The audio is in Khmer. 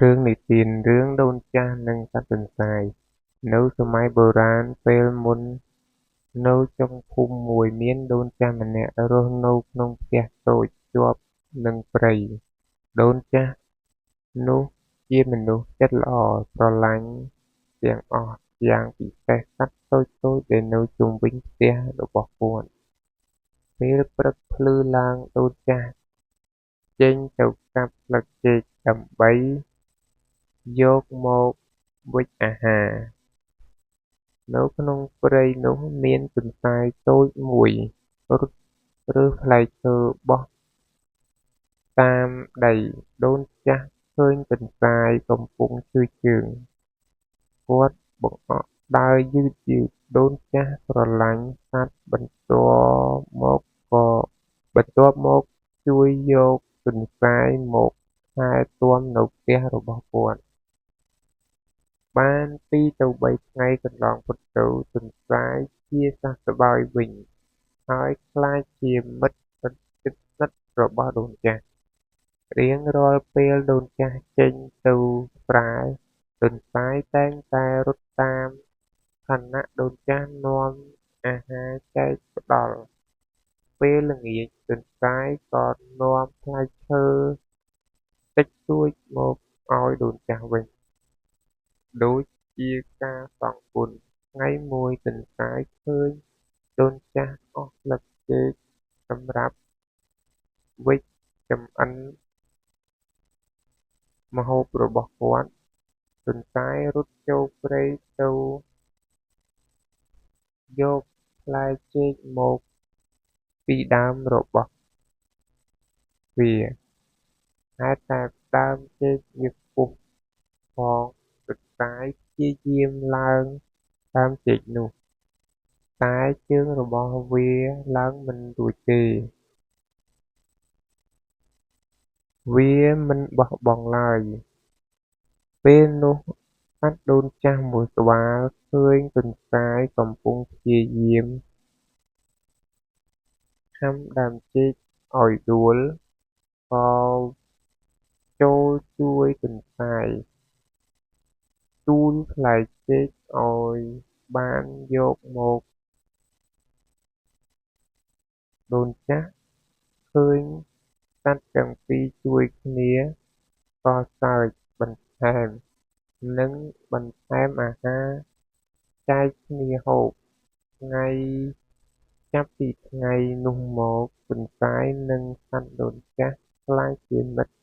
រឿងនិទានរឿងដូនចាស់និងសត្វទន្សាយនៅសម័យបុរាណពេលមុននៅចុងភូមិមួយមានដូនចាស់ម្នាក់រស់នៅក្នុងផ្ទះតូចជាប់នឹងព្រៃដូនចាស់នោះជាមនុស្សចិត្តល្អស្រឡាញ់ទាំងអស់យ៉ាងពិសេសសត្វតូចៗដែលនៅជុំវិញផ្ទះរបស់គាត់ពេលព្រឹកភ្លឺឡើងដូនចាស់ចេញទៅកាប់ស្លឹកចេកដើម្បីយកមកវេចអាហារនៅក្នុងព្រៃនោះមានទន្សាយតូចមួយរត់រើសផ្លែឈើបោះតាមដីដូនចាស់ឃើញទន្សាយកំពុងឈឺជើងគាត់បង្អកដើរយឺតៗដូនចាស់ស្រឡាញ់សត្វមកក៏បន្ទាប់មកជួយយកទន្សាយមកថែទាំនៅផ្ទះរបស់គាត់បាន2 ទៅ 3 ថ្ងៃកន្លងផុតទៅទន្សាយជាសះស្បើយវិញហើយក្លាយជាមិត្តជិតស្និទ្ធរបស់ដូនចាស់រៀងរាល់ពេលដូនចាស់ចេញទៅស្រែទន្សាយតែងតែរត់តាមខណៈដូនចាស់នាំអាហារចែកផ្ដល់ពេលល្ងាចទន្សាយក៏នាំផ្លែឈើតិចតួចមកឱ្យដូនចាស់វិញដូចជាការសងគុណថ្ងៃមួយទន្សាយឃើញដូនចាស់អស់ស្លឹកចេកសម្រាប់វេចចម្អិនម្ហូបរបស់គាត់ទន្សាយរត់ចូលព្រៃទៅយកផ្លែចេកមកពីដើមរបស់វាហេតុតែដើមចេកវាខ្ពស់ផងទន្សាយព្យាយាមឡើងដើមចេកនោះតែជើងរបស់វាឡើងមិនរួចទេវាមិនបោះបង់ឡើយពេលនោះសត្វដូនចាស់មួយក្បាលឃើញទន្សាយកំពុងព្យាយាមខាំដើមចេកឱ្យដួលក៏ចូលជួយទន្សាយទូលផ្លែចេកឱ្យបានយកមកដូនចាស់ឃើញសត្វទាំងពីរជួយគ្នាក៏សើចបន្ថែមនិងបន្ថែមអាហារចែកគ្នាហូបថ្ងៃចាប់ពីថ្ងៃនោះមកទន្សាយនិងសត្វដូនចាស់ក្លាយជាមិត្ត